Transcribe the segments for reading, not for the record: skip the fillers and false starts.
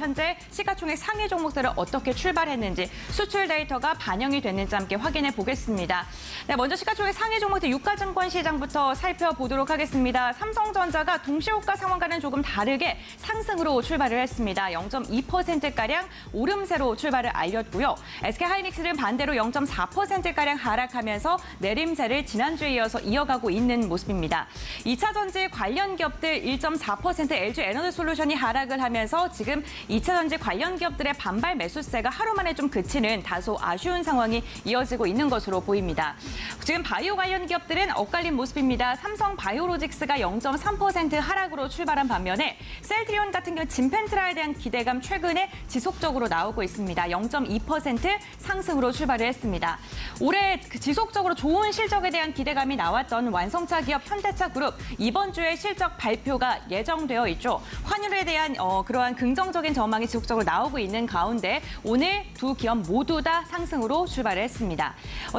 현재 시가총액 상위 종목들은 어떻게 출발했는지 수출 데이터가 반영이 됐는지 함께 확인해 보겠습니다. 네, 먼저 시가총액 상위 종목들 유가증권 시장부터 살펴보도록 하겠습니다. 삼성전자가 동시호가 상황과는 조금 다르게 상승으로 출발을 했습니다. 0.2%가량 오름세로 출발을 알렸고요. SK하이닉스는 반대로 0.4%가량 하락하면서 내림세를 지난주에 이어서 이어가고 있는 모습입니다. 2차전지 관련 기업들 1.4%, LG에너지솔루션이 하락을 하면서 지금 2차전지 관련 기업들의 반발 매수세가 하루 만에 좀 그치는 다소 아쉬운 상황이 이어지고 있는 것으로 보입니다. 지금 바이오 관련 기업들은 엇갈린 모습입니다. 삼성 바이오로직스가 0.3% 하락으로 출발한 반면에 셀트리온 같은 경우 진펜트라에 대한 기대감 최근에 지속적으로 나오고 있습니다. 0.2% 상승으로 출발을 했습니다. 올해 지속적으로 좋은 실적에 대한 기대감이 나왔던 완성차 기업 현대차그룹 이번 주에 실적 발표가 예정되어 있죠. 환율에 대한 그러한 긍정적인 전망이 지속적으로 나오고 있는 가운데 오늘 두 기업 모두 다 상승으로 출발을 했습니다.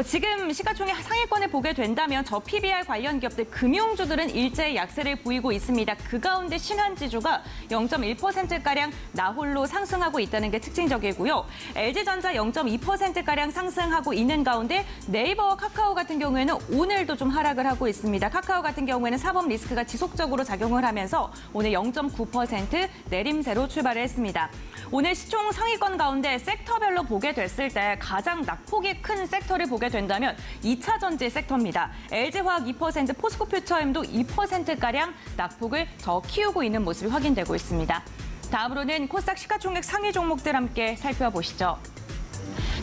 지금 시가총액 상위권을 보게 된다면 저 PBR 관련 기업들 금융주들은 일제히 약세를 보이고 있습니다. 그 가운데 신한지주가 0.1%가량 나홀로 상승하고 있다는 게 특징적이고요. LG전자 0.2%가량 상승하고 있는 가운데 네이버와 카카오 같은 경우에는 오늘도 좀 하락을 하고 있습니다. 카카오 같은 경우에는 사법 리스크가 지속적으로 작용을 하면서 오늘 0.9% 내림세로 출발을 했습니다. 오늘 시총 상위권 가운데 섹터별로 보게 됐을 때 가장 낙폭이 큰 섹터를 보게 된다면 2차전지 섹터입니다. LG화학 2%, 포스코퓨처엠도 2%가량 낙폭을 더 키우고 있는 모습이 확인되고 있습니다. 다음으로는 코스닥 시가총액 상위 종목들 함께 살펴보시죠.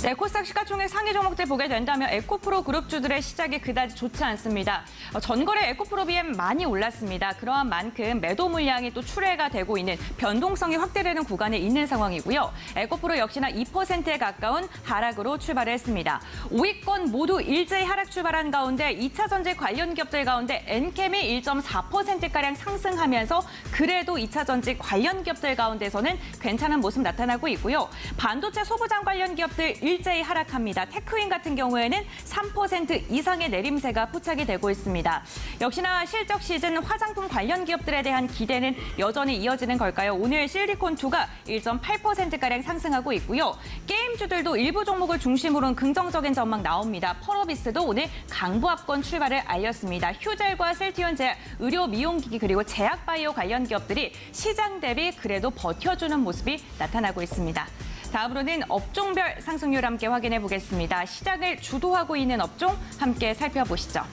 네, 코스닥 시가총액 상위 종목들 보게 된다면 에코프로 그룹주들의 시작이 그다지 좋지 않습니다. 전거래 에코프로 BM 많이 올랐습니다. 그러한 만큼 매도 물량이 또 출회가 되고 있는 변동성이 확대되는 구간에 있는 상황이고요. 에코프로 역시나 2%에 가까운 하락으로 출발을 했습니다. 5위권 모두 일제히 하락 출발한 가운데 2차전지 관련 기업들 가운데 엔캠이 1.4%가량 상승하면서 그래도 2차전지 관련 기업들 가운데서는 괜찮은 모습 나타나고 있고요. 반도체 소부장 관련 기업들 일제히 하락합니다. 테크윈 같은 경우에는 3% 이상의 내림세가 포착이 되고 있습니다. 역시나 실적 시즌 화장품 관련 기업들에 대한 기대는 여전히 이어지는 걸까요? 오늘 실리콘2가 1.8%가량 상승하고 있고요. 게임주들도 일부 종목을 중심으로는 긍정적인 전망 나옵니다. 펄어비스도 오늘 강보합권 출발을 알렸습니다. 휴젤과 셀티온제약, 의료 미용기기 그리고 제약바이오 관련 기업들이 시장 대비 그래도 버텨주는 모습이 나타나고 있습니다. 다음으로는 업종별 상승률 함께 확인해 보겠습니다. 시장을 주도하고 있는 업종 함께 살펴보시죠.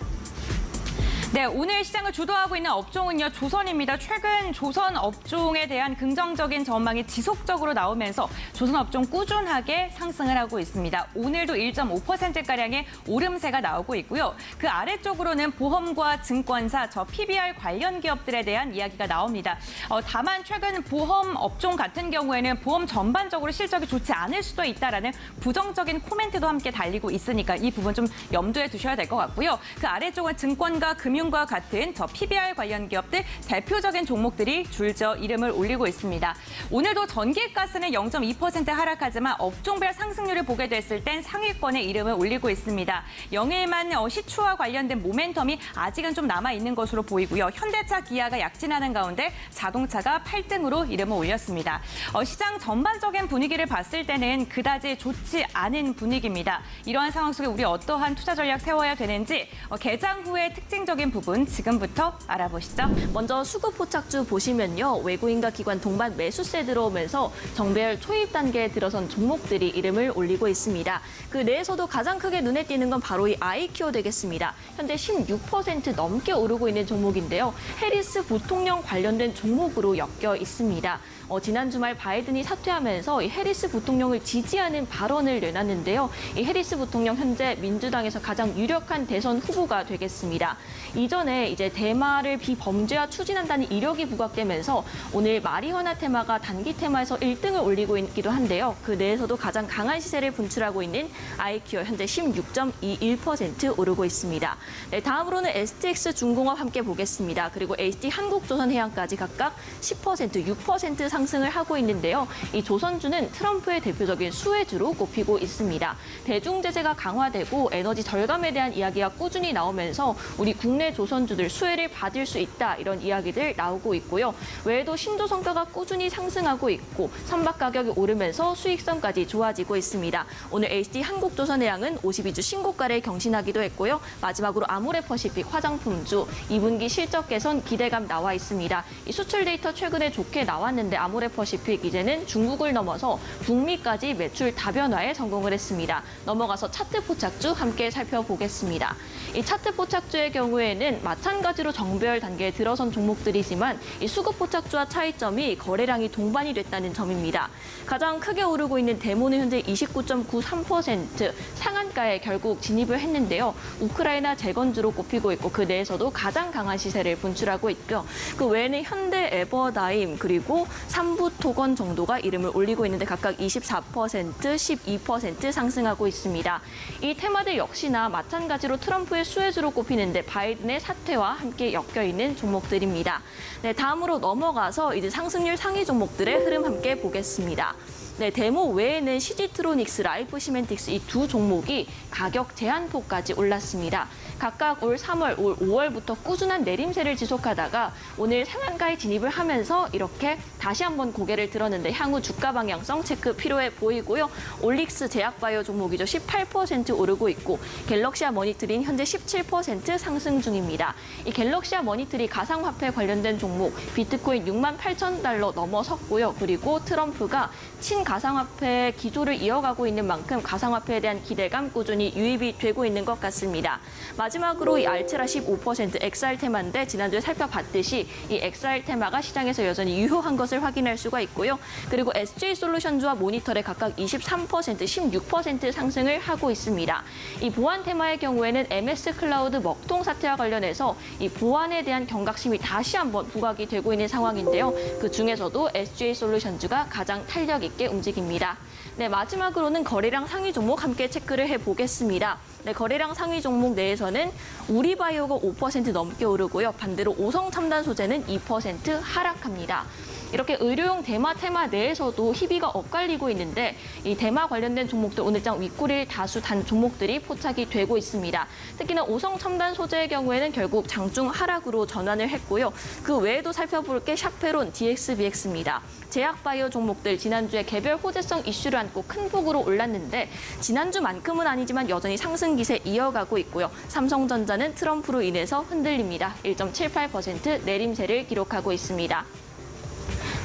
네, 오늘 시장을 주도하고 있는 업종은요, 조선입니다. 최근 조선 업종에 대한 긍정적인 전망이 지속적으로 나오면서 조선 업종 꾸준하게 상승을 하고 있습니다. 오늘도 1.5%가량의 오름세가 나오고 있고요. 그 아래쪽으로는 보험과 증권사, 저 PBR 관련 기업들에 대한 이야기가 나옵니다. 다만 최근 보험 업종 같은 경우에는 보험 전반적으로 실적이 좋지 않을 수도 있다라는 부정적인 코멘트도 함께 달리고 있으니까 이 부분 좀 염두에 두셔야 될 것 같고요. 그 아래쪽은 증권과 금융과 같은 저 PBR 관련 기업들 대표적인 종목들이 줄지어 이름을 올리고 있습니다. 오늘도 전기가스는 0.2% 하락하지만 업종별 상승률을 보게 됐을 땐 상위권에 이름을 올리고 있습니다. 영일만 시추와 관련된 모멘텀이 아직은 좀 남아있는 것으로 보이고요. 현대차, 기아가 약진하는 가운데 자동차가 8등으로 이름을 올렸습니다. 시장 전반적인 분위기를 봤을 때는 그다지 좋지 않은 분위기입니다. 이러한 상황 속에 우리 어떠한 투자 전략 세워야 되는지 개장 후의 특징적인 부분 지금부터 알아보시죠. 먼저 수급 포착주 보시면요. 외국인과 기관 동반 매수세 들어오면서 정배열 초입 단계에 들어선 종목들이 이름을 올리고 있습니다. 그 내에서도 가장 크게 눈에 띄는 건 바로 이 아이큐어 되겠습니다. 현재 16% 넘게 오르고 있는 종목인데요. 해리스 부통령 관련된 종목으로 엮여 있습니다. 지난 주말 바이든이 사퇴하면서 이 해리스 부통령을 지지하는 발언을 내놨는데요. 이 해리스 부통령 현재 민주당에서 가장 유력한 대선 후보가 되겠습니다. 이전에 이제 대마를 비범죄화 추진한다는 이력이 부각되면서 오늘 마리화나 테마가 단기 테마에서 1등을 올리고 있기도 한데요. 그 내에서도 가장 강한 시세를 분출하고 있는 아이큐어 현재 16.21% 오르고 있습니다. 네, 다음으로는 STX 중공업 함께 보겠습니다. 그리고 HD 한국조선해양까지 각각 10%, 6% 상승을 하고 있는데요. 이 조선주는 트럼프의 대표적인 수혜주로 꼽히고 있습니다. 대중 제재가 강화되고 에너지 절감에 대한 이야기가 꾸준히 나오면서 우리 국내 최근에 조선주들 수혜를 받을 수 있다 이런 이야기들 나오고 있고요. 외에도 신조 성과가 꾸준히 상승하고 있고 선박 가격이 오르면서 수익성까지 좋아지고 있습니다. 오늘 HD 한국조선해양은 52주 신고가를 경신하기도 했고요. 마지막으로 아모레퍼시픽 화장품주 2분기 실적 개선 기대감 나와 있습니다. 이 수출 데이터 최근에 좋게 나왔는데 아모레퍼시픽 이제는 중국을 넘어서 북미까지 매출 다변화에 성공을 했습니다. 넘어가서 차트 포착주 함께 살펴보겠습니다. 이 차트 포착주의 경우에는 마찬가지로 정배열 단계에 들어선 종목들이지만 이 수급 포착주와 차이점이 거래량이 동반이 됐다는 점입니다. 가장 크게 오르고 있는 대모는 현재 29.93% 상한가에 결국 진입을 했는데요. 우크라이나 재건주로 꼽히고 있고 그 내에서도 가장 강한 시세를 분출하고 있고요. 그 외에는 현대 에버다임 그리고 삼부토건 정도가 이름을 올리고 있는데 각각 24%, 12% 상승하고 있습니다. 이 테마들 역시나 마찬가지로 트럼프의 수혜주로 꼽히는데 바이든의 사퇴와 함께 엮여 있는 종목들입니다. 네, 다음으로 넘어가서 이제 상승률 상위 종목들의 흐름 함께 보겠습니다. 네, 데모 외에는 CG트로닉스, 라이프시멘틱스 이 두 종목이 가격 제한폭까지 올랐습니다. 각각 올 3월, 올 5월부터 꾸준한 내림세를 지속하다가 오늘 상한가에 진입을 하면서 이렇게 다시 한번 고개를 들었는데 향후 주가 방향성 체크 필요해 보이고요. 올릭스 제약바이오 종목이죠. 18% 오르고 있고 갤럭시아 머니터리는 현재 17% 상승 중입니다. 이 갤럭시아 머니터리 가상화폐 관련된 종목 비트코인 68,000달러 넘어섰고요. 그리고 트럼프가 친가상화폐 기조를 이어가고 있는 만큼 가상화폐에 대한 기대감 꾸준히 유입이 되고 있는 것 같습니다. 마지막으로 이 알테라 15% XR 테마인데 지난주에 살펴봤듯이 이 XR 테마가 시장에서 여전히 유효한 것을 확인할 수가 있고요. 그리고 SJ솔루션즈와 모니터에 각각 23%, 16% 상승을 하고 있습니다. 이 보안 테마의 경우에는 MS 클라우드 먹통 사태와 관련해서 이 보안에 대한 경각심이 다시 한번 부각이 되고 있는 상황인데요. 그 중에서도 SJ솔루션즈가 가장 탄력 있게 움직입니다. 네, 마지막으로는 거래량 상위 종목 함께 체크를 해보겠습니다. 네, 거래량 상위 종목 내에서는 우리바이오가 5% 넘게 오르고요. 반대로 오성첨단 소재는 2% 하락합니다. 이렇게 의료용 대마 테마 내에서도 희비가 엇갈리고 있는데 이 대마 관련된 종목들 오늘장 윗꼬리를 다수 단 종목들이 포착이 되고 있습니다. 특히나 오성첨단 소재의 경우에는 결국 장중 하락으로 전환을 했고요. 그 외에도 살펴볼 게 샤페론, DXBX입니다. 제약바이오 종목들 지난주에 개별 호재성 이슈를 안고 큰 폭으로 올랐는데 지난주만큼은 아니지만 여전히 상승 기세 이어가고 있고요. 삼성전자는 트럼프로 인해서 흔들립니다. 1.78% 내림세를 기록하고 있습니다.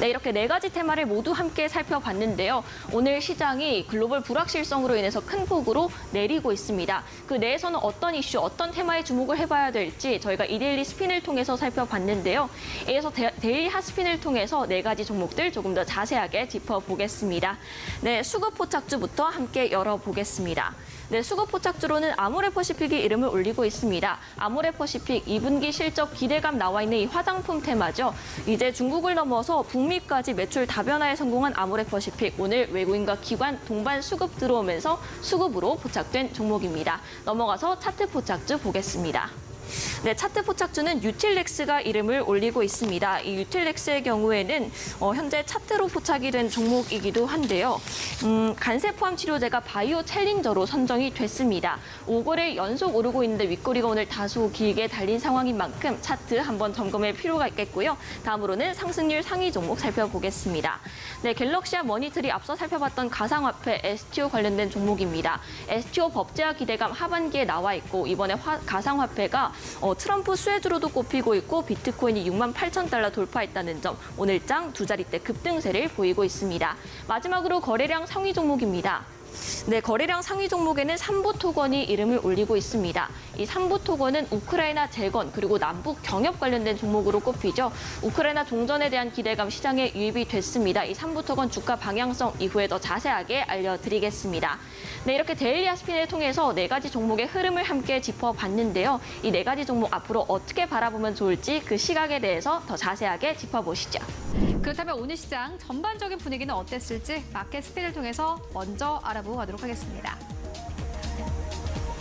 네, 이렇게 네 가지 테마를 모두 함께 살펴봤는데요. 오늘 시장이 글로벌 불확실성으로 인해서 큰 폭으로 내리고 있습니다. 그 내에서는 어떤 이슈, 어떤 테마에 주목을 해봐야 될지 저희가 이데일리 스핀을 통해서 살펴봤는데요. 이에서 데일리 핫스핀을 통해서 네 가지 종목들 조금 더 자세하게 짚어보겠습니다. 네, 수급 포착주부터 함께 열어보겠습니다. 네, 수급 포착주로는 아모레퍼시픽이 이름을 올리고 있습니다. 아모레퍼시픽 2분기 실적 기대감 나와 있는 이 화장품 테마죠. 이제 중국을 넘어서 북미까지 매출 다변화에 성공한 아모레퍼시픽. 오늘 외국인과 기관 동반 수급 들어오면서 수급으로 포착된 종목입니다. 넘어가서 차트 포착주 보겠습니다. 네, 차트 포착주는 유틸렉스가 이름을 올리고 있습니다. 이 유틸렉스의 경우에는 현재 차트로 포착이 된 종목이기도 한데요. 간세 포함 치료제가 바이오 챌린저로 선정이 됐습니다. 5거래일 연속 오르고 있는데 윗꼬리가 오늘 다소 길게 달린 상황인 만큼 차트 한번 점검할 필요가 있겠고요. 다음으로는 상승률 상위 종목 살펴보겠습니다. 네, 갤럭시아 머니터리 앞서 살펴봤던 가상화폐 STO 관련된 종목입니다. STO 법제화 기대감 하반기에 나와 있고 이번에 가상화폐가 트럼프 수혜주로도 꼽히고 있고 비트코인이 68,000달러 돌파했다는 점 오늘장 두 자릿대 급등세를 보이고 있습니다. 마지막으로 거래량 상위 종목입니다. 네, 거래량 상위 종목에는 삼부토건이 이름을 올리고 있습니다. 이 삼부토건은 우크라이나 재건 그리고 남북 경협 관련된 종목으로 꼽히죠. 우크라이나 종전에 대한 기대감 시장에 유입이 됐습니다. 이 삼부토건 주가 방향성 이후에 더 자세하게 알려드리겠습니다. 네, 이렇게 데일리 핫스핀을 통해서 네 가지 종목의 흐름을 함께 짚어봤는데요. 이 네 가지 종목 앞으로 어떻게 바라보면 좋을지 그 시각에 대해서 더 자세하게 짚어보시죠. 그렇다면 오늘 시장 전반적인 분위기는 어땠을지 마켓 스핀을 통해서 먼저 알아보고 가도록 하겠습니다.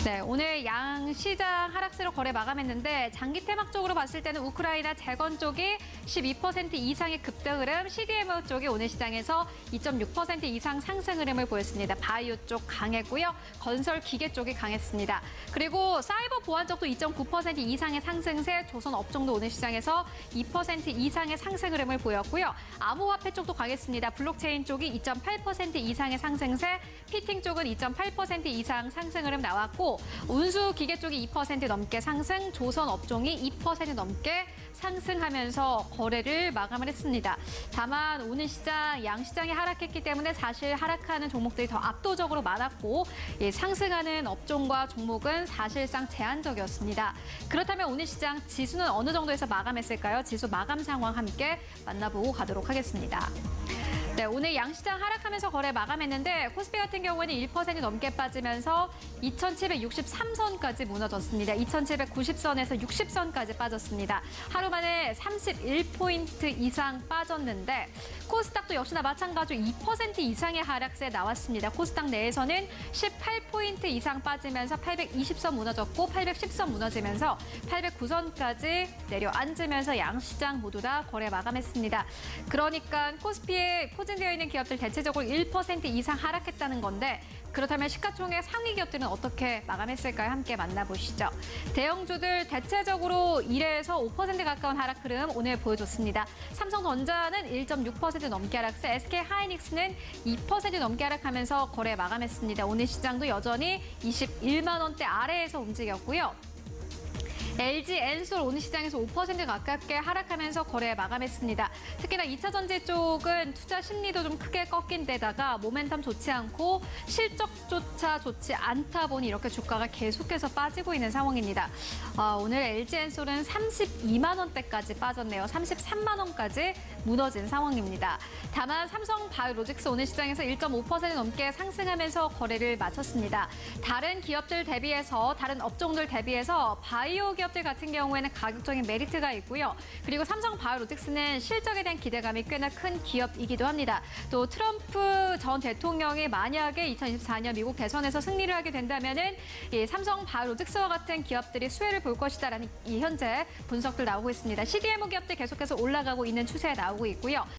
네, 오늘 양 시장 하락세로 거래 마감했는데 장기 테마 쪽으로 봤을 때는 우크라이나 재건 쪽이 12% 이상의 급등 흐름, CDMO 쪽이 오늘 시장에서 2.6% 이상 상승 흐름을 보였습니다. 바이오 쪽 강했고요. 건설 기계 쪽이 강했습니다. 그리고 사이버 보안 쪽도 2.9% 이상의 상승세, 조선 업종도 오늘 시장에서 2% 이상의 상승 흐름을 보였고요. 암호화폐 쪽도 강했습니다. 블록체인 쪽이 2.8% 이상의 상승세, 피팅 쪽은 2.8% 이상 상승 흐름 나왔고 운수 기계 쪽이 2% 넘게 상승, 조선 업종이 2% 넘게 상승하면서 거래를 마감을 했습니다. 다만 오늘 시장 양시장이 하락했기 때문에 사실 하락하는 종목들이 더 압도적으로 많았고 상승하는 업종과 종목은 사실상 제한적이었습니다. 그렇다면 오늘 시장 지수는 어느 정도에서 마감했을까요? 지수 마감 상황 함께 만나보고 가도록 하겠습니다. 네, 오늘 양시장 하락하면서 거래 마감했는데 코스피 같은 경우에는 1% 넘게 빠지면서 2,763선까지 무너졌습니다. 2,790선에서 60선까지 빠졌습니다. 하루 만에 31포인트 이상 빠졌는데 코스닥도 역시나 마찬가지로 2% 이상의 하락세 나왔습니다. 코스닥 내에서는 18포인트 이상 빠지면서 820선 무너졌고 810선 무너지면서 809선까지 내려앉으면서 양시장 모두 다 거래 마감했습니다. 그러니까 코스피에 포진되어 있는 기업들 대체적으로 1% 이상 하락했다는 건데 그렇다면 시가총액 상위 기업들은 어떻게 마감했을까요? 함께 만나보시죠. 대형주들 대체적으로 1에서 5% 가까운 하락 흐름 오늘 보여줬습니다. 삼성전자는 1.6% 넘게 하락세, SK하이닉스는 2% 넘게 하락하면서 거래 마감했습니다. 오늘 시장도 여전히 21만 원대 아래에서 움직였고요. LG 엔솔 오늘 시장에서 5% 가깝게 하락하면서 거래 마감했습니다. 특히나 2차 전지 쪽은 투자 심리도 좀 크게 꺾인 데다가 모멘텀 좋지 않고 실적조차 좋지 않다 보니 이렇게 주가가 계속해서 빠지고 있는 상황입니다. 오늘 LG 엔솔은 32만 원대까지 빠졌네요. 33만 원까지 무너진 상황입니다. 다만 삼성 바이오로직스 오늘 시장에서 1.5% 넘게 상승하면서 거래를 마쳤습니다. 다른 기업들 대비해서 다른 업종들 대비해서 바이오 기업들 같은 경우에는 가격적인 메리트가 있고요. 그리고 삼성 바이오로직스는 실적에 대한 기대감이 꽤나 큰 기업이기도 합니다. 또 트럼프 전 대통령이 만약에 2024년 미국 대선에서 승리를 하게 된다면은 이 삼성 바이오로직스와 같은 기업들이 수혜를 볼 것이다라는 이 현재 분석들 나오고 있습니다. CDMO 기업들 계속해서 올라가고 있는 추세 나오고 있고요.